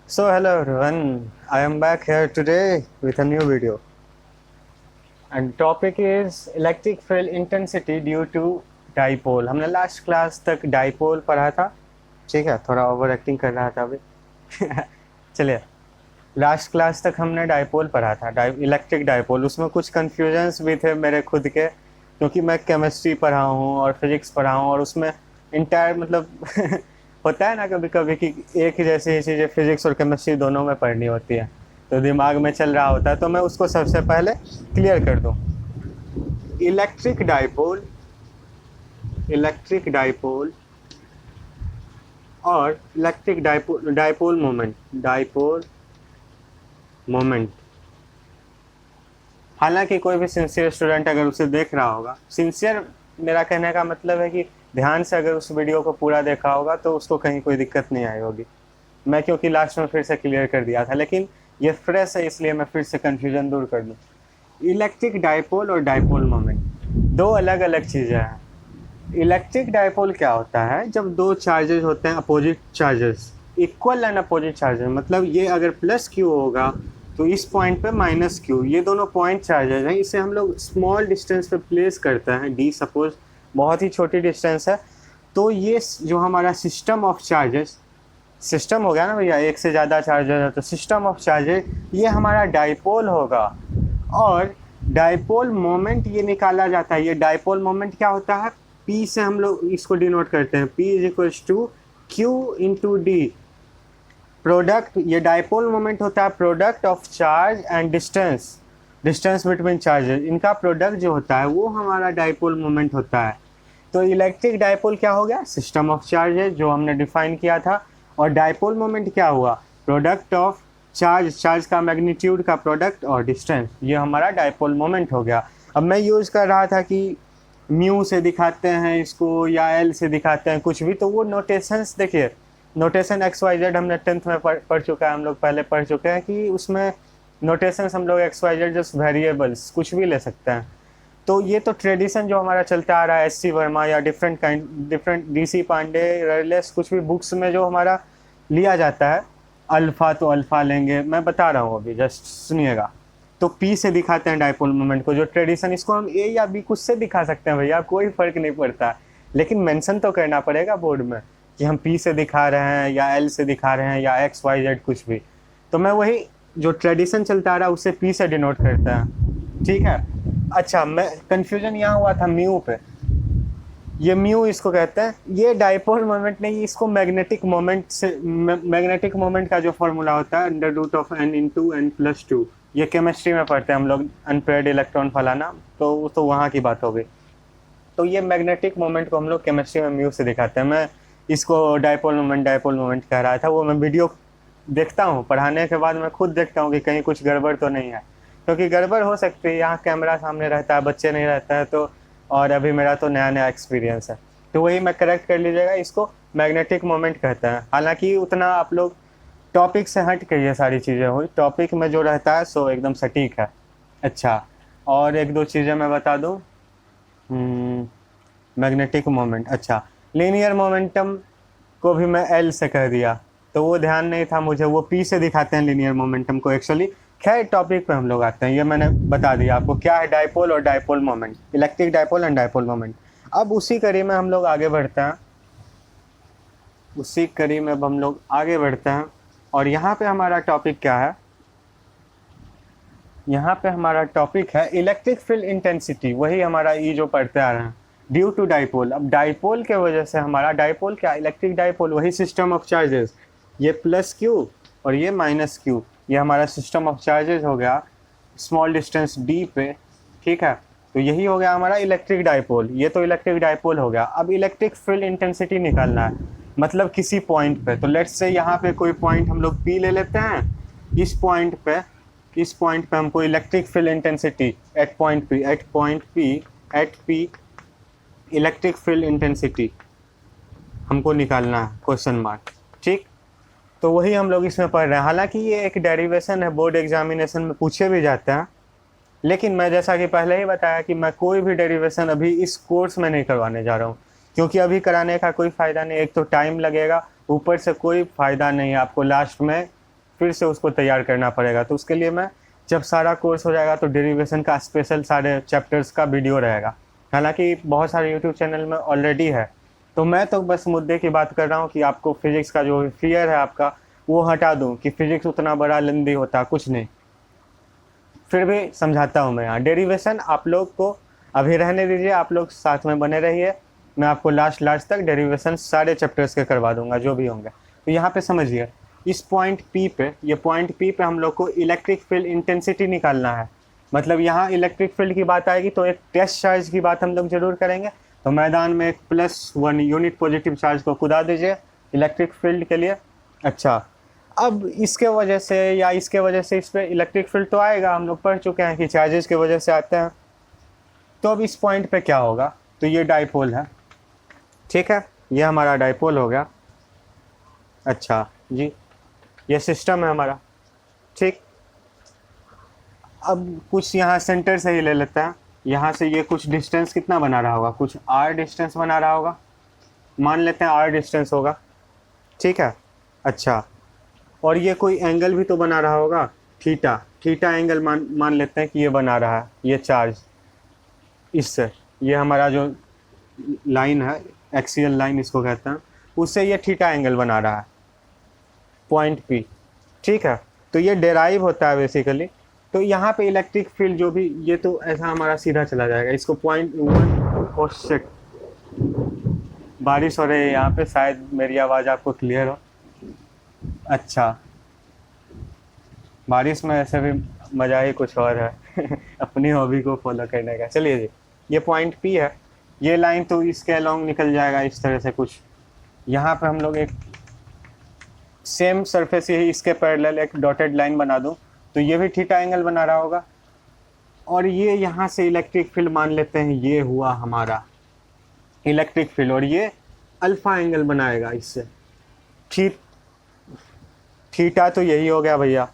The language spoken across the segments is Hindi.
So hello everyone, I am back here today with a new video and topic is electric field intensity due to dipole। हमने लास्ट क्लास तक डाइपोल पढ़ा था, ठीक है। थोड़ा ओवर एक्टिंग कर रहा था अभी चलिए, लास्ट क्लास तक हमने डाइपोल पढ़ा था, इलेक्ट्रिक डाइपोल। उसमें कुछ कन्फ्यूजन्स भी थे मेरे खुद के, क्योंकि मैं केमिस्ट्री पढ़ा हूँ और फिजिक्स पढ़ा हूँ और उसमें इंटायर मतलब होता है ना कभी कभी कि एक ही जैसी चीज़ें फिजिक्स और केमिस्ट्री दोनों में पढ़नी होती है, तो दिमाग में चल रहा होता है। तो मैं उसको सबसे पहले क्लियर कर दूँ। इलेक्ट्रिक डाइपोल, इलेक्ट्रिक डाइपोल और electric dipole, dipole moment, dipole moment. हालांकि कोई भी सिंसियर स्टूडेंट अगर उसे देख रहा होगा, सिंसियर मेरा कहने का मतलब है कि ध्यान से अगर उस वीडियो को पूरा देखा होगा तो उसको कहीं कोई दिक्कत नहीं आई होगी। मैं क्योंकि लास्ट में फिर से क्लियर कर दिया था, लेकिन ये फ्रेश है इसलिए मैं फिर से कन्फ्यूजन दूर कर दूँ। इलेक्ट्रिक डाइपोल और डाइपोल मोमेंट दो अलग अलग चीज़ें हैं। इलेक्ट्रिक डाइपोल क्या होता है? जब दो चार्जेस होते हैं, opposite charges, equal and opposite charges, मतलब ये अगर प्लस क्यू होगा तो इस पॉइंट पे माइनस क्यू, ये दोनों पॉइंट चार्जेस हैं। इसे हम लोग स्मॉल डिस्टेंस पे प्लेस करते हैं, डी सपोज बहुत ही छोटी डिस्टेंस है, तो ये जो हमारा सिस्टम ऑफ चार्जेस, सिस्टम हो गया ना भैया, एक से ज़्यादा चार्जेस है तो सिस्टम ऑफ चार्जेस, ये हमारा डाइपोल होगा। और डाइपोल मोमेंट ये निकाला जाता है। ये डाइपोल मोमेंट क्या होता है? P से हम लोग इसको डिनोट करते हैं, P is equals to Q into D. Product, ये डाइपोल मोमेंट होता है product of charge and distance, distance between charges, इनका प्रोडक्ट जो होता है वो हमारा डाइपोल मोमेंट होता है। तो इलेक्ट्रिक डाइपोल क्या हो गया? सिस्टम ऑफ चार्जेस जो हमने डिफाइन किया था। और डाइपोल मोमेंट क्या हुआ? प्रोडक्ट ऑफ चार्ज, चार्ज का मैग्नीट्यूड का प्रोडक्ट और डिस्टेंस, ये हमारा डाइपोल मोमेंट हो गया। अब मैं यूज़ कर रहा था कि म्यू से दिखाते हैं इसको या एल से दिखाते हैं, कुछ भी, तो वो नोटेशंस देखिए, नोटेशन एक्स वाई जेड हमने 10th में पढ़ चुका है, हम लोग पहले पढ़ चुके हैं कि उसमें नोटेशंस हम लोग X Y Z just variables कुछ भी ले सकते हैं। तो ये तो ट्रेडिशन जो हमारा चलता आ रहा है, एस सी वर्मा या डिफरेंट डी सी पांडे, रेलेस, कुछ भी बुक्स में जो हमारा लिया जाता है, अल्फ़ा तो अल्फ़ा लेंगे, मैं बता रहा हूँ अभी, जस्ट सुनिएगा। तो पी से दिखाते हैं डाइपोल मोमेंट को, जो ट्रेडिशन, इसको हम ए या बी कुछ से दिखा सकते हैं भैया, कोई फ़र्क नहीं पड़ता, लेकिन मेंशन तो करना पड़ेगा बोर्ड में कि हम पी से दिखा रहे हैं या एल से दिखा रहे हैं या एक्स वाई जेड कुछ भी। तो मैं वही जो ट्रेडिशन चलता आ रहा है उससे पी से डिनोट करता है, ठीक है। अच्छा, मैं कन्फ्यूजन यहाँ हुआ था म्यू पे, ये म्यू इसको कहते हैं, ये डाइपोल मोमेंट नहीं, इसको मैग्नेटिक मोमेंट से, मैग्नेटिक मोमेंट का जो फॉर्मूला होता है under root of N into N plus two, ये केमिस्ट्री में पढ़ते हैं हम लोग, अनपेयर्ड इलेक्ट्रॉन फलाना, तो वहाँ की बात हो गई। तो ये मैग्नेटिक मोमेंट को हम लोग केमिस्ट्री में म्यू से दिखाते हैं। मैं इसको डाइपोल मोमेंट कह रहा था, वो मैं वीडियो देखता हूँ पढ़ाने के बाद, मैं खुद देखता हूँ कि कहीं कुछ गड़बड़ तो नहीं है, क्योंकि गड़बड़ हो सकती है, यहाँ कैमरा सामने रहता है, बच्चे नहीं रहता है, तो और अभी मेरा तो नया नया एक्सपीरियंस है, तो वही मैं करेक्ट कर लीजिएगा। इसको मैग्नेटिक मोमेंट कहते हैं। हालांकि उतना आप लोग टॉपिक से हट के ये सारी चीज़ें हुई, टॉपिक में जो रहता है सो एकदम सटीक है। अच्छा, और एक दो चीज़ें मैं बता दूँ। मैग्नेटिक मोमेंट, अच्छा, लीनियर मोमेंटम को भी मैं एल से कह दिया, तो वो ध्यान नहीं था मुझे, वो पी से दिखाते हैं लीनियर मोमेंटम को एक्चुअली। खैर, टॉपिक पे हम लोग आते हैं, ये मैंने बता दिया आपको क्या है डाइपोल और dipole moment, electric dipole and dipole moment. अब उसी कड़ी में हम लोग आगे बढ़ते हैं, उसी कड़ी में अब हम लोग आगे बढ़ते हैं, और यहाँ पे हमारा टॉपिक क्या है? यहाँ पे हमारा टॉपिक है इलेक्ट्रिक फील्ड इंटेंसिटी, वही हमारा ई जो पढ़ते आ रहे हैं, ड्यू टू डाइपोल। अब डाइपोल के वजह से हमारा डाइपोल क्या? इलेक्ट्रिक डाइपोल, वही सिस्टम ऑफ चार्जेस, ये प्लस क्यू और ये माइनस क्यू, ये हमारा सिस्टम ऑफ चार्जेस हो गया स्मॉल डिस्टेंस डी पे, ठीक है। तो यही हो गया हमारा इलेक्ट्रिक डाइपोल, ये तो इलेक्ट्रिक डाइपोल हो गया। अब इलेक्ट्रिक फील्ड इंटेंसिटी निकालना है, मतलब किसी पॉइंट पे, तो लेट्स से यहाँ पे कोई पॉइंट हम लोग पी ले लेते हैं, इस पॉइंट पे, इस पॉइंट पे हमको electric field intensity at point P electric field intensity हमको निकालना है, क्वेश्चन मार्क, ठीक। तो वही हम लोग इसमें पढ़ रहे हैं। हालांकि ये एक डेरिवेशन है, बोर्ड एग्जामिनेशन में पूछे भी जाते हैं, लेकिन मैं जैसा कि पहले ही बताया कि मैं कोई भी डेरिवेशन अभी इस कोर्स में नहीं करवाने जा रहा हूँ, क्योंकि अभी कराने का कोई फ़ायदा नहीं, एक तो टाइम लगेगा, ऊपर से कोई फ़ायदा नहीं है आपको लास्ट में फिर से उसको तैयार करना पड़ेगा। तो उसके लिए मैं जब सारा कोर्स हो जाएगा तो डेरिवेशन का स्पेशल सारे चैप्टर्स का वीडियो रहेगा। हालांकि बहुत सारे यूट्यूब चैनल में ऑलरेडी है, तो मैं तो बस मुद्दे की बात कर रहा हूँ कि आपको फिजिक्स का जो फियर है आपका वो हटा दूँ कि फिजिक्स उतना बड़ा लेंदी होता, कुछ नहीं। फिर भी समझाता हूँ मैं यहाँ। डेरिवेशन आप लोग को अभी रहने दीजिए, आप लोग साथ में बने रहिए, मैं आपको लास्ट तक डेरिवेशन सारे चैप्टर्स के करवा दूंगा जो भी होंगे। तो यहाँ पे समझिए, इस पॉइंट पी पे, ये पॉइंट पी पे हम लोग को इलेक्ट्रिक फील्ड इंटेंसिटी निकालना है। मतलब यहाँ इलेक्ट्रिक फील्ड की बात आएगी तो एक टेस्ट चार्ज की बात हम लोग जरूर करेंगे। तो मैदान में एक +1 यूनिट पॉजिटिव चार्ज को कुदा दीजिए इलेक्ट्रिक फील्ड के लिए। अच्छा, अब इसके वजह से या इसके वजह से इस पर इलेक्ट्रिक फील्ड तो आएगा, हम लोग पढ़ चुके हैं कि चार्जेस की वजह से आते हैं। तो अब इस पॉइंट पे क्या होगा, तो ये डाइपोल है, ठीक है, ये हमारा डाइपोल हो गया। अच्छा जी, ये सिस्टम है हमारा, ठीक। अब कुछ यहाँ सेंटर से ही ले लेते हैं, यहाँ से ये कुछ डिस्टेंस कितना बना रहा होगा, कुछ r डिस्टेंस बना रहा होगा, मान लेते हैं r डिस्टेंस होगा, ठीक है। अच्छा, और ये कोई एंगल भी तो बना रहा होगा, थीटा एंगल मान लेते हैं कि ये बना रहा है, ये चार्ज इससे, ये हमारा जो लाइन है एक्सियल लाइन इसको कहते हैं, उससे ये थीटा एंगल बना रहा है पॉइंट पी, ठीक है। तो ये डेराइव होता है बेसिकली। तो यहाँ पे इलेक्ट्रिक फील्ड जो भी, ये तो ऐसा हमारा सीधा चला जाएगा, इसको .1 बारिश हो रही है यहाँ पे, शायद मेरी आवाज़ आपको क्लियर हो। अच्छा, बारिश में ऐसे भी मज़ा ही कुछ और है अपनी हॉबी को फॉलो करने का। चलिए जी, ये पॉइंट पी है, ये लाइन तो इसके अलोंग निकल जाएगा इस तरह से कुछ। यहाँ पे हम लोग एक सेम सरफेस यही इसके पैरेलल एक डॉटेड लाइन बना दूँ तो ये भी थीटा एंगल बना रहा होगा। और ये यहाँ से इलेक्ट्रिक फील्ड मान लेते हैं, ये हुआ हमारा इलेक्ट्रिक फील्ड, और ये अल्फा एंगल बनाएगा इससे। थीटा तो यही हो गया भैया,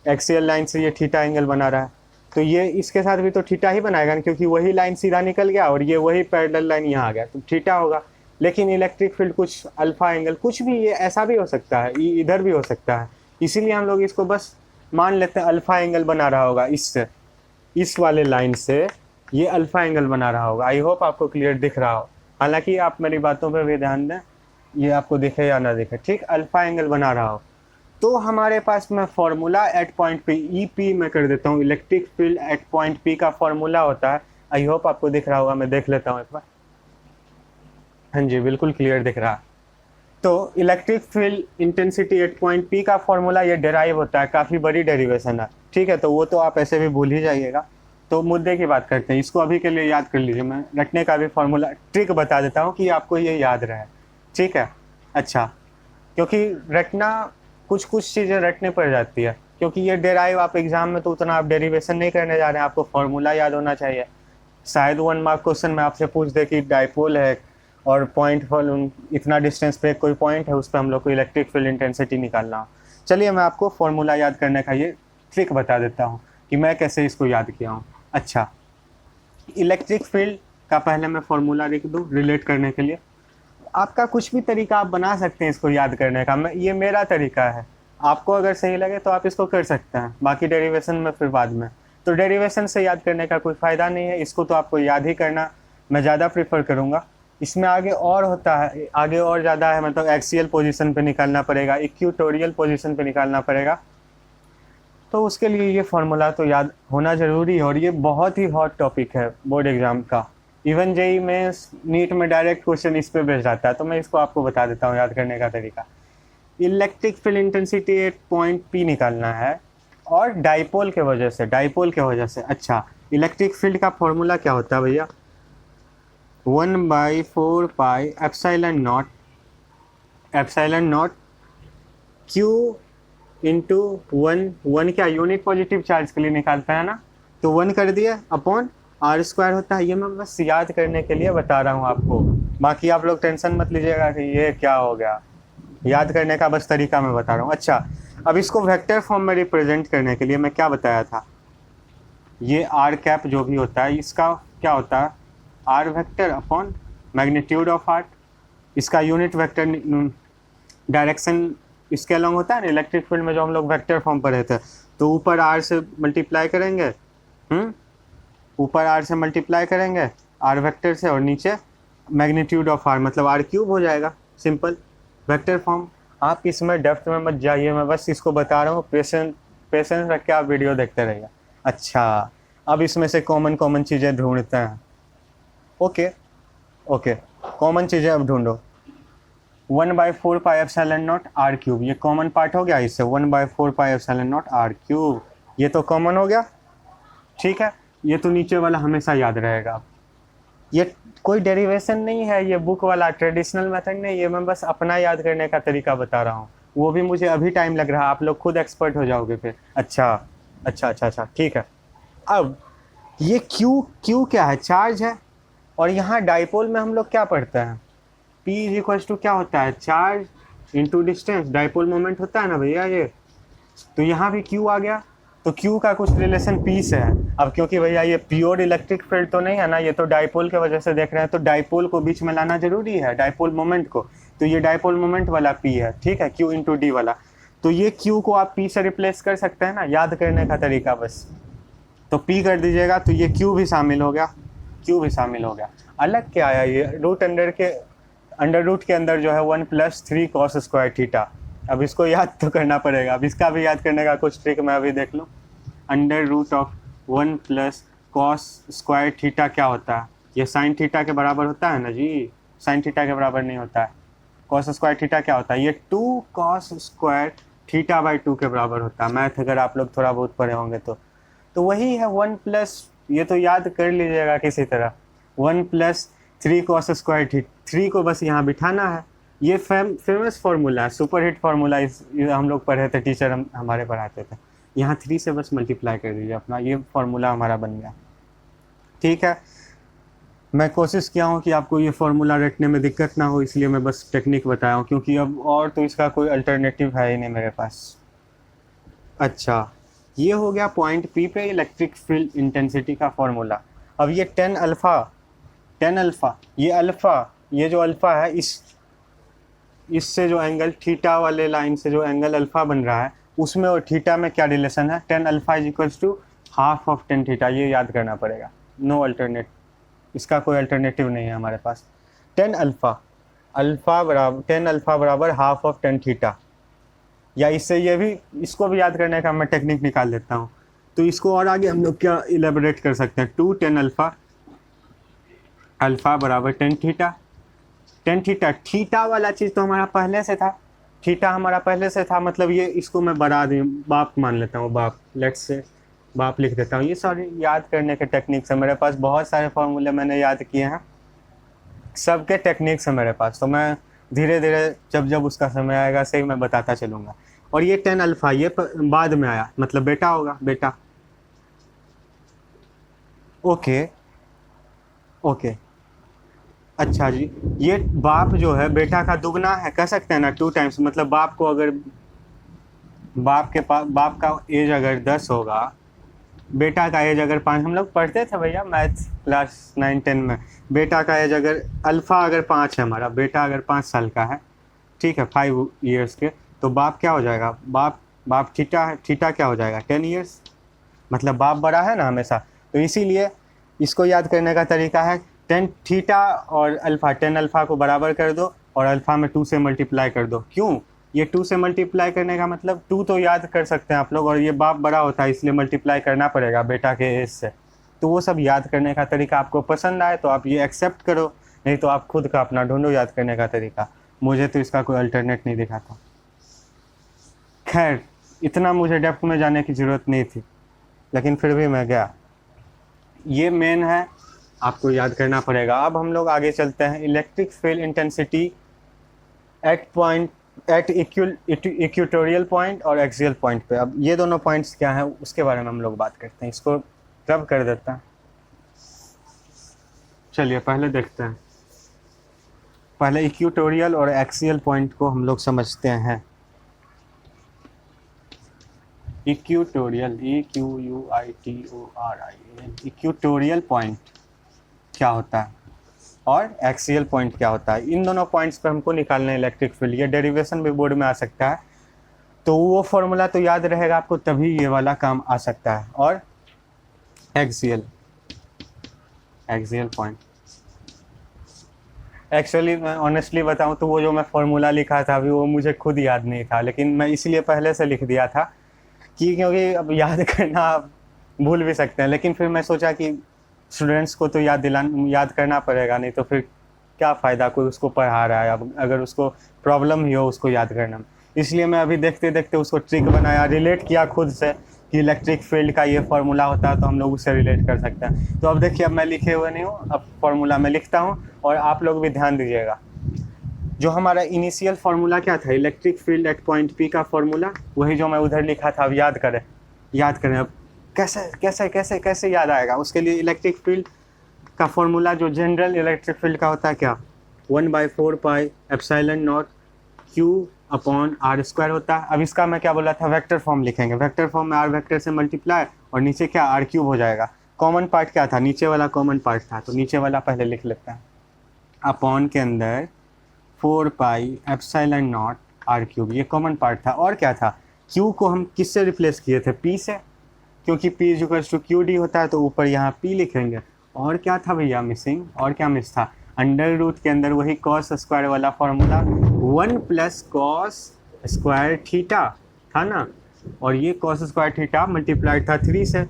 एक्सियल लाइन से ये थीटा एंगल बना रहा है, तो ये इसके साथ भी तो थीटा ही बनाएगा ना, क्योंकि वही लाइन सीधा निकल गया और ये वही पैरेलल लाइन यहाँ आ गया, तो थीटा होगा। लेकिन इलेक्ट्रिक फील्ड कुछ अल्फा एंगल, कुछ भी ये ऐसा भी हो सकता है, इधर भी हो सकता है, इसीलिए हम लोग इसको बस मान लेते हैं अल्फा एंगल बना रहा होगा इससे, इस वाले लाइन से ये अल्फा एंगल बना रहा होगा। आई होप आपको क्लियर दिख रहा हो, हालांकि आप मेरी बातों पर भी ध्यान दें, ये आपको दिखे या ना दिखे, ठीक, अल्फा एंगल बना रहा हो। तो हमारे पास में formula at point P, E P मैं कर देता हूँ, electric field at point P का फॉर्मूला होता है। आई होप आपको दिख रहा होगा, मैं देख लेता हूँ एक बार। हाँ जी, बिल्कुल क्लियर दिख रहा है। तो electric field intensity at point P का फॉर्मूला ये डेराइव होता है, काफ़ी बड़ी डेरिवेशन है, ठीक है। तो वो तो आप ऐसे भी भूल ही जाइएगा। तो मुद्दे की बात करते हैं, इसको अभी के लिए याद कर लीजिए, मैं रटने का भी फॉर्मूला ट्रिक बता देता हूँ कि आपको ये याद रहे, ठीक है। अच्छा, क्योंकि रटना, कुछ चीज़ें रटने पड़ जाती है, क्योंकि ये डेराइव आप एग्जाम में तो उतना आप डेरिवेशन नहीं करने जा रहे हैं, आपको फॉर्मूला याद होना चाहिए। शायद 1 मार्क क्वेश्चन में आपसे पूछ दे कि डाइपोल है और पॉइंट फॉल इतना डिस्टेंस पे कोई पॉइंट है, उस पर हम लोग को इलेक्ट्रिक फील्ड इंटेंसिटी निकालना हो। चलिए मैं आपको फॉर्मूला याद करने का ये ट्रिक बता देता हूँ कि मैं कैसे इसको याद किया हूँ। अच्छा, इलेक्ट्रिक फील्ड का पहले मैं फॉर्मूला लिख दूँ रिलेट करने के लिए। आपका कुछ भी तरीका आप बना सकते हैं इसको याद करने का, ये मेरा तरीका है, आपको अगर सही लगे तो आप इसको कर सकते हैं, बाकी डेरिवेशन में फिर बाद में। तो डेरिवेशन से याद करने का कोई फ़ायदा नहीं है, इसको तो आपको याद ही करना मैं ज़्यादा प्रीफर करूँगा। इसमें आगे और होता है, आगे और ज़्यादा है, मतलब एक्सियल पोजीशन पे निकालना पड़ेगा, इक्वेटोरियल पोजीशन पे निकालना पड़ेगा, तो उसके लिए ये फार्मूला तो याद होना ज़रूरी है। और ये बहुत ही हॉट टॉपिक है बोर्ड एग्ज़ाम का, इवन जेई में, नीट में डायरेक्ट क्वेश्चन इस पे बेस्ड आता है, तो मैं इसको आपको बता देता हूँ याद करने का तरीका। Electric field intensity at point P निकालना है, और डाइपोल के वजह से। अच्छा, इलेक्ट्रिक फील्ड का फॉर्मूला क्या होता है भैया, 1/4 pi epsilon naught Q into 1 क्या यूनिट पॉजिटिव चार्ज के लिए निकालता है ना, तो 1 कर दिया अपॉन r² होता है। ये मैं बस याद करने के लिए बता रहा हूँ आपको, बाकी आप लोग टेंशन मत लीजिएगा कि ये क्या हो गया, याद करने का बस तरीका मैं बता रहा हूँ। अच्छा, अब इसको वेक्टर फॉर्म में रिप्रेजेंट करने के लिए मैं क्या बताया था, ये r कैप जो भी होता है इसका क्या होता है, r vector upon magnitude of r, इसका यूनिट वेक्टर डायरेक्शन इसके अलॉन्ग होता है ना इलेक्ट्रिक फील्ड में, जो हम लोग वेक्टर फॉर्म पर रहते हैं, तो ऊपर r से मल्टीप्लाई करेंगे, ऊपर r से मल्टीप्लाई करेंगे r वेक्टर से, और नीचे मैग्नीट्यूड ऑफ r मतलब r क्यूब हो जाएगा, सिंपल वेक्टर फॉर्म। आप इसमें डेप्थ में मत जाइए, मैं बस इसको बता रहा हूँ, पेशेंस रख के आप वीडियो देखते रहिए। अच्छा, अब इसमें से कॉमन चीज़ें ढूंढते हैं। ओके, कॉमन चीज़ें अब ढूंढो। 1/4 pi epsilon not r cube, ये कॉमन पार्ट हो गया, इससे 1/4 pi epsilon not r cube, ये तो कॉमन हो गया, ठीक है। ये तो नीचे वाला हमेशा याद रहेगा। ये कोई डेरिवेशन नहीं है, ये बुक वाला ट्रेडिशनल मेथड नहीं, ये मैं बस अपना याद करने का तरीका बता रहा हूँ, वो भी मुझे अभी टाइम लग रहा है, आप लोग खुद एक्सपर्ट हो जाओगे फिर। अच्छा, ठीक है। अब ये क्यू क्या है, चार्ज है, और यहाँ डाइपोल में हम लोग क्या पढ़ते हैं, P इज इक्वल टू क्या होता है, charge into distance, dipole moment होता है ना भैया ये। तो यहाँ भी Q आ गया, तो Q का कुछ रिलेशन P से है। अब क्योंकि भैया ये प्योर इलेक्ट्रिक फील्ड तो नहीं है ना, ये तो डाइपोल के वजह से देख रहे हैं, तो डाइपोल को बीच में लाना जरूरी है, डाइपोल मोमेंट को। तो ये डाइपोल मोमेंट वाला P है, ठीक है, Q इंटू डी वाला। तो ये Q को आप P से रिप्लेस कर सकते हैं ना, याद करने का तरीका बस। तो P कर दीजिएगा, तो ये Q भी शामिल हो गया, Q भी शामिल हो गया। अलग क्या आया, ये अंडर रूट के अंदर जो है 1 + 3 cos स्क्वायर थीटा। अब इसको याद तो करना पड़ेगा, अब इसका भी याद करने का कुछ ट्रिक मैं अभी देख लूँ। Under root of 1 + cos square theta क्या होता है, ये साइन थीटा के बराबर होता है ना जी, साइन थीटा के बराबर नहीं होता है। cos स्क्वायर थीटा क्या होता है, ये 2 cos स्क्वायर थीटा/2 के बराबर होता है। मैथ अगर आप लोग थोड़ा बहुत पढ़े होंगे तो वही है 1+, ये तो याद कर लीजिएगा किसी तरह, 1 + 3 cos स्क्वायर थीटा। 3 को बस यहाँ बिठाना है, ये फेमस फार्मूला है, सुपरहिट फार्मूला, हम लोग पढ़े थे, टीचर हमारे पढ़ाते थे। यहाँ 3 से बस मल्टीप्लाई कर दीजिए अपना, ये फार्मूला हमारा बन गया, ठीक है। मैं कोशिश किया हूँ कि आपको ये फार्मूला रटने में दिक्कत ना हो, इसलिए मैं बस टेक्निक बताया हूँ, क्योंकि अब और तो इसका कोई अल्टरनेटिव है ही नहीं मेरे पास। अच्छा, ये हो गया पॉइंट P पे इलेक्ट्रिक फील्ड इंटेंसिटी का फार्मूला। अब ये 10 अल्फ़ा, ये जो अल्फ़ा है, इससे जो एंगल थीटा वाले लाइन से जो एंगल अल्फ़ा बन रहा है, उसमें और थीटा में क्या रिलेशन है, 10 alpha is equal to half of 10 theta. ये याद करना पड़ेगा, नो अल्टरनेट, इसका कोई अल्टरनेटिव नहीं है हमारे पास। 10 अल्फ़ा बराबर हाफ ऑफ 10 थीटा। या इससे ये भी, इसको भी याद करने का मैं टेक्निक निकाल लेता हूँ। तो इसको और आगे हम लोग क्या इलेबोरेट कर सकते हैं, 2 10 अल्फ़ा बराबर 10 थीटा। 10 थीटा, थीटा वाला चीज़ तो हमारा पहले से था, थीटा हमारा पहले से था, मतलब ये इसको मैं बढ़ा दूँ, बाप मान लेता हूँ, बाप, लेट्स से बाप लिख देता हूँ। ये सारी याद करने के टेक्निक्स है मेरे पास, बहुत सारे फार्मूले मैंने याद किए हैं, सबके टेक्निक्स है मेरे पास। तो मैं धीरे धीरे जब उसका समय आएगा सही मैं बताता चलूँगा। और ये 10 अल्फ़ा ये बाद में आया, मतलब बेटा होगा, बेटा। ओके, अच्छा जी, ये बाप जो है बेटा का दुगना है, कह सकते हैं ना, 2 टाइम्स। मतलब बाप को अगर बाप का एज अगर 10 होगा, बेटा का एज अगर 5, हम लोग पढ़ते थे भैया मैथ क्लास 9-10 में, बेटा का एज अगर अल्फ़ा अगर 5 है, हमारा बेटा अगर 5 साल का है, ठीक है, 5 ईयर्स के, तो बाप क्या हो जाएगा, बाप थीटा क्या हो जाएगा, 10 ईयर्स, मतलब बाप बड़ा है ना हमेशा। तो इसीलिए इसको याद करने का तरीका है 10 थीटा और अल्फ़ा, 10 अल्फ़ा को बराबर कर दो और अल्फ़ा में 2 से मल्टीप्लाई कर दो। क्यों, ये 2 से मल्टीप्लाई करने का मतलब 2 तो याद कर सकते हैं आप लोग, और ये बाप बड़ा होता है इसलिए मल्टीप्लाई करना पड़ेगा बेटा के एज से। तो वो सब याद करने का तरीका आपको पसंद आए तो आप ये एक्सेप्ट करो, नहीं तो आप खुद का अपना ढूंढो याद करने का तरीका। मुझे तो इसका कोई अल्टरनेट नहीं दिखा था। खैर, इतना मुझे डेप्थ में जाने की ज़रूरत नहीं थी, लेकिन फिर भी मैं गया। ये मेन है, आपको याद करना पड़ेगा। अब हम लोग आगे चलते हैं, electric field intensity at equatorial point और एक्सियल पॉइंट पे। अब ये दोनों पॉइंट्स क्या हैं उसके बारे में हम लोग बात करते हैं। इसको रब कर देता है, चलिए पहले देखते हैं। पहले इक्वेटोरियल और एक्सियल पॉइंट को हम लोग समझते हैं। इक्वेटोरियल, इक्वेटोरियल पॉइंट क्या होता है और एक्सियल पॉइंट क्या होता है, इन दोनों पॉइंट्स पे हमको निकालना है इलेक्ट्रिक फील्ड। ये डेरिवेशन भी बोर्ड में आ सकता है, तो वो फॉर्मूला तो याद रहेगा आपको, तभी ये वाला काम आ सकता है। और एक्सियल पॉइंट, एक्चुअली मैं ऑनेस्टली बताऊं तो वो जो मैं फॉर्मूला लिखा था अभी वो मुझे खुद याद नहीं था, लेकिन मैं इसलिए पहले से लिख दिया था कि क्योंकि अब याद करना आप भूल भी सकते हैं, लेकिन फिर मैं सोचा कि स्टूडेंट्स को तो याद करना पड़ेगा, नहीं तो फिर क्या फ़ायदा, कोई उसको पढ़ा रहा है अब अगर उसको प्रॉब्लम ही हो उसको याद करना में। इसलिए मैं अभी देखते देखते उसको ट्रिक बनाया, रिलेट किया खुद से कि इलेक्ट्रिक फील्ड का ये फार्मूला होता है तो हम लोग उससे रिलेट कर सकते हैं। तो अब देखिए, अब मैं लिखे हुए नहीं हूँ, अब फार्मूला मैं लिखता हूँ और आप लोग भी ध्यान दीजिएगा। जो हमारा इनिशियल फार्मूला क्या था, electric field at point P का फार्मूला, वही जो मैं उधर लिखा था। अब याद करें अब कैसे कैसे कैसे कैसे याद आएगा। उसके लिए इलेक्ट्रिक फील्ड का फॉर्मूला जो जनरल इलेक्ट्रिक फील्ड का होता है क्या, 1/4 pi epsilon naught Q upon R square होता है। अब इसका मैं क्या बोला था, वेक्टर फॉर्म लिखेंगे। वेक्टर फॉर्म में आर वेक्टर से मल्टीप्लाई और नीचे क्या आर क्यूब हो जाएगा। कॉमन पार्ट क्या था, नीचे वाला कॉमन पार्ट था, तो नीचे वाला पहले लिख लेते हैं। अपॉन के अंदर 4 pi epsilon naught R cube, ये कॉमन पार्ट था। और क्या था, क्यू को हम किससे रिप्लेस किए थे, पी से, क्योंकि P is equals to Q D होता है, तो ऊपर यहाँ पी लिखेंगे। और क्या था भैया मिसिंग, और क्या मिस था, अंडर रूट के अंदर वही कॉस स्क्वायर वाला formula 1 plus cos square theta था ना, और ये कॉस स्क्वायर थीटा मल्टीप्लाइड था 3 से।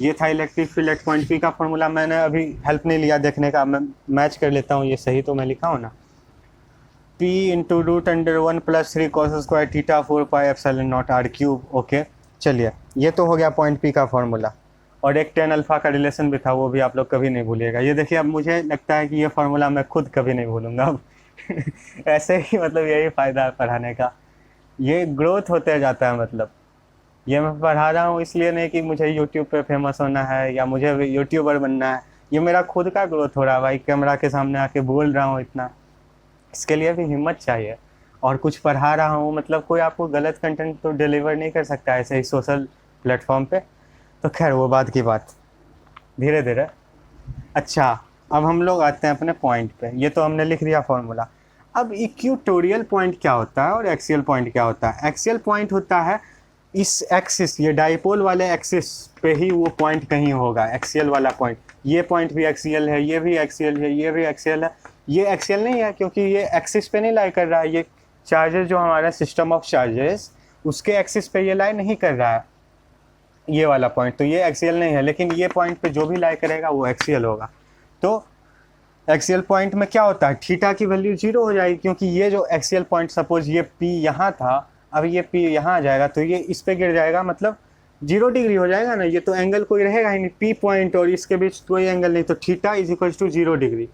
ये था electric field at point P का फॉर्मूला। मैंने अभी हेल्प नहीं लिया देखने का, मैं मैच कर लेता हूँ, ये सही तो मैं लिखा हूँ ना, P into root under 1 plus 3 cos square theta 4 pi epsilon naught R cube. Okay चलिए, ये तो हो गया पॉइंट पी का फॉर्मूला। और एक टेन अल्फा का रिलेशन भी था, वो भी आप लोग कभी नहीं भूलिएगा। ये देखिए, अब मुझे लगता है कि ये फार्मूला मैं खुद कभी नहीं भूलूंगा अब ऐसे ही, मतलब यही फ़ायदा है पढ़ाने का, ये ग्रोथ होते जाता है। मतलब ये मैं पढ़ा रहा हूँ इसलिए नहीं कि मुझे यूट्यूब पे फेमस होना है या मुझे यूट्यूबर बनना है, ये मेरा खुद का ग्रोथ हो रहा है भाई। कैमरा के सामने आके बोल रहा हूँ इतना, इसके लिए भी हिम्मत चाहिए। और कुछ पढ़ा रहा हूँ, मतलब कोई आपको गलत कंटेंट तो डिलीवर नहीं कर सकता ऐसे ही सोशल प्लेटफॉर्म पे। तो खैर वो बात की बात, धीरे धीरे। अच्छा, अब हम लोग आते हैं अपने पॉइंट पे। ये तो हमने लिख दिया फॉर्मूला। अब इक्वेटोरियल पॉइंट क्या होता है और एक्सियल पॉइंट क्या होता है। एक्सियल पॉइंट होता है इस एक्सिस, ये डाइपोल वाले एक्सिस पे ही वो पॉइंट कहीं होगा, एक्सियल वाला पॉइंट। ये पॉइंट भी एक्सियल है, ये भी एक्सियल है, ये भी एक्सियल है। ये एक्सियल नहीं है क्योंकि ये एक्सिस पे नहीं लाई कर रहा है। ये चार्जेस जो हमारा सिस्टम ऑफ चार्जेस, उसके एक्सिस पे ये लाई नहीं कर रहा है ये वाला पॉइंट, तो ये एक्सियल नहीं है। लेकिन ये पॉइंट पे जो भी लाई करेगा वो एक्सियल होगा। तो एक्सियल पॉइंट में क्या होता है, थीटा की वैल्यू 0 हो जाएगी, क्योंकि ये जो एक्सियल पॉइंट, सपोज ये पी यहाँ था, अब ये पी यहाँ आ जाएगा तो ये इस पे गिर जाएगा, मतलब 0 डिग्री हो जाएगा ना। ये तो एंगल कोई रहेगा ही नहीं, पी पॉइंट और इसके बीच कोई एंगल नहीं, तो theta is equals to 0 degree,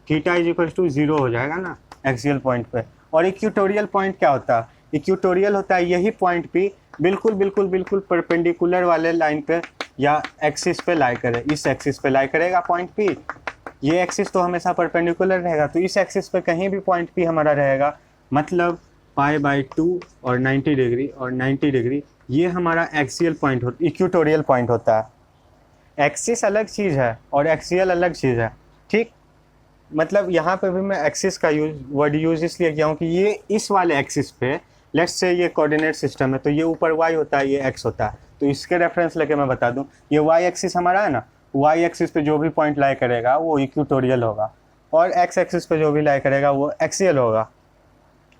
theta is equals to 0 हो जाएगा ना एक्सियल पॉइंट पे। और इक्वेटोरियल पॉइंट क्या होता है, इक्वेटोरियल होता है यही पॉइंट पी बिल्कुल बिल्कुल बिल्कुल परपेंडिकुलर वाले लाइन पे या एक्सिस पे लाई करे, इस एक्सिस पे लाई करेगा पॉइंट पी। ये एक्सिस तो हमेशा परपेंडिकुलर रहेगा, तो इस एक्सिस पे कहीं भी पॉइंट पी हमारा रहेगा, मतलब π/2 और 90 डिग्री और 90 डिग्री, ये हमारा एक्सियल पॉइंट होता, इक्वेटोरियल पॉइंट होता है। एक्सिस अलग चीज़ है और एक्सियल अलग चीज़ है, ठीक। मतलब यहाँ पे भी मैं एक्सिस का वर्ड यूज इसलिए किया हूँ कि ये इस वाले एक्सिस पे, लेट्स से ये कोऑर्डिनेट सिस्टम है, तो ये ऊपर y होता है, ये x होता है, तो इसके रेफरेंस लेके मैं बता दूँ, ये y एक्सिस हमारा है ना, y एक्सिस पे जो भी पॉइंट लाई करेगा वो इक्वेटोरियल होगा, और x एक्सिस पे जो भी लाई करेगा वो एक्सियल होगा,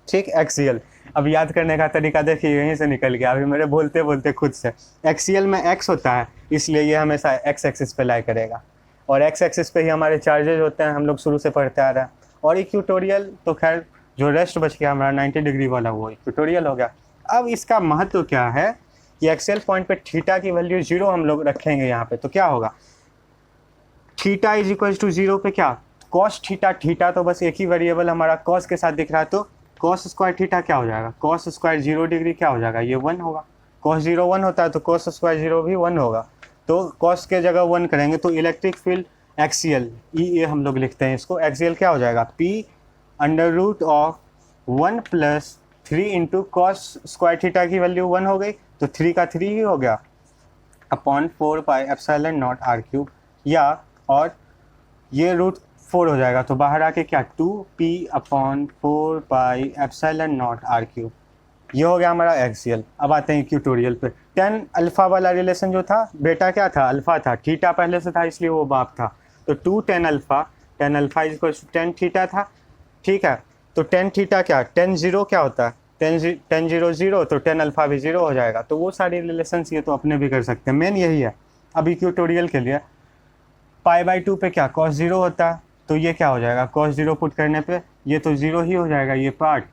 ठीक। एक्सियल, अब याद करने का तरीका देखिए, यहीं से निकल गया अभी मेरे बोलते बोलते खुद से। एक्सियल में x होता है, इसलिए ये हमेशा x एक्सिस पे लाई करेगा, और x एक्सिस पे ही हमारे चार्जेज होते हैं, हम लोग शुरू से पढ़ते आ रहे हैं। और इक्वेटोरियल तो खैर जो रेस्ट बच गया हमारा 90 डिग्री वाला, वो इक्वेटोरियल हो गया। अब इसका महत्व क्या है कि एक्सियल पॉइंट पे थीटा की वैल्यू 0 हम लोग रखेंगे यहाँ पे, तो क्या होगा, थीटा इज इक्वल टू 0 पे क्या, कॉस थीटा, थीटा तो बस एक ही वेरिएबल हमारा कॉस के साथ दिख रहा है, तो कॉस स्क्वायर थीटा क्या हो जाएगा, कॉस स्क्वायर 0 डिग्री क्या हो जाएगा, ये 1 होगा। कॉस 0 1 होता है तो कॉस स्क्वायर 0 भी 1 होगा, तो कॉस के जगह 1 करेंगे तो इलेक्ट्रिक फील्ड एक्सियल, ई हम लोग लिखते हैं इसको, एक्सियल क्या हो जाएगा, P under root of 1 plus 3 into cos square theta की वैल्यू 1 हो गई, तो 3 का 3 ही हो गया, upon 4 pi epsilon naught R cube, या और ये रूट 4 हो जाएगा, तो बाहर आके क्या 2p upon 4 pi epsilon naught R cube. ये हो गया हमारा एक्सियल। अब आते हैं इक्वेटोरियल पे। टेन अल्फा वाला रिलेशन जो था, बेटा क्या था, अल्फा था, थीटा पहले से था इसलिए वो बाप था, तो 2 tan alpha is equal to 10 theta था। ठीक है, तो 10 थीटा क्या, 10 जीरो क्या होता है, 10 जीरो जीरो, तो 10 अल्फा भी जीरो हो जाएगा। तो वो सारी रिलेशंस ये तो अपने भी कर सकते हैं, मेन यही है। अब इक्वेटोरियल के लिए π/2 पे क्या cos जीरो होता है, तो ये क्या हो जाएगा, cos जीरो पुट करने पे ये तो जीरो ही हो जाएगा, ये पार्ट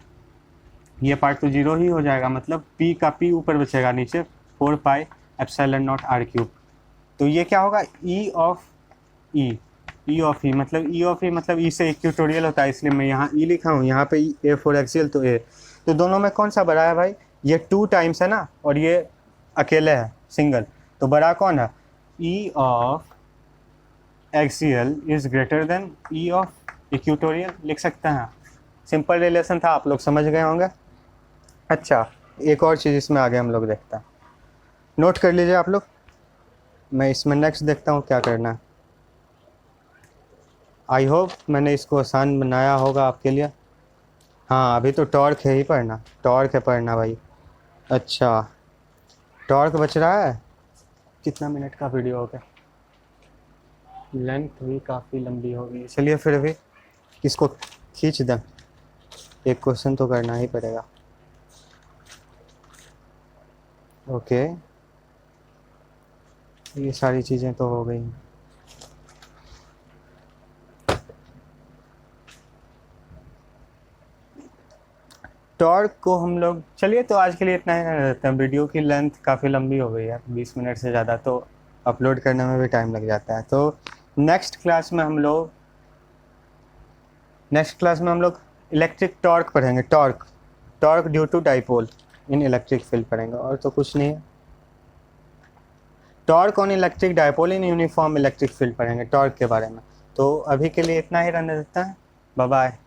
तो जीरो ही हो जाएगा, मतलब p का p ऊपर बचेगा नीचे 4 pi epsilon not r cube. तो ये क्या होगा, e ऑफ e मतलब e से इक्वेटोरियल होता है, इसलिए मैं यहाँ e लिखा हूँ, यहाँ पे a फॉर एक्सियल तो a। तो दोनों में कौन सा बड़ा है भाई, ये 2 टाइम्स है ना, और ये अकेले है सिंगल, तो बड़ा कौन है, e of axial is greater than E of equatorial, लिख सकते हैं। सिंपल रिलेशन था, आप लोग समझ गए होंगे। अच्छा, एक और चीज़ इसमें आगे हम लोग देखते हैं, नोट कर लीजिए आप लोग। मैं इसमें नेक्स्ट देखता हूँ क्या करना है। आई होप मैंने इसको आसान बनाया होगा आपके लिए। हाँ, अभी तो टॉर्क है ही पढ़ना, टॉर्क है पढ़ना भाई। अच्छा, टॉर्क बच रहा है, कितना मिनट का वीडियो हो गया, लेंथ भी काफ़ी लंबी हो गई, चलिए फिर भी इसको खींच दें, एक क्वेश्चन तो करना ही पड़ेगा। ओके, ये सारी चीज़ें तो हो गई। टॉर्क को हम लोग, चलिए तो आज के लिए इतना ही रहता है, वीडियो की लेंथ काफ़ी लंबी हो गई है, 20 मिनट से ज़्यादा, तो अपलोड करने में भी टाइम लग जाता है। तो नेक्स्ट क्लास में हम लोग इलेक्ट्रिक टॉर्क पढ़ेंगे, torque due to dipole in electric field पढ़ेंगे, और तो कुछ नहीं है। Torque on electric dipole in uniform electric field पढ़ेंगे, टॉर्क के बारे में। तो अभी के लिए इतना ही रहने देता है, बाय बाय।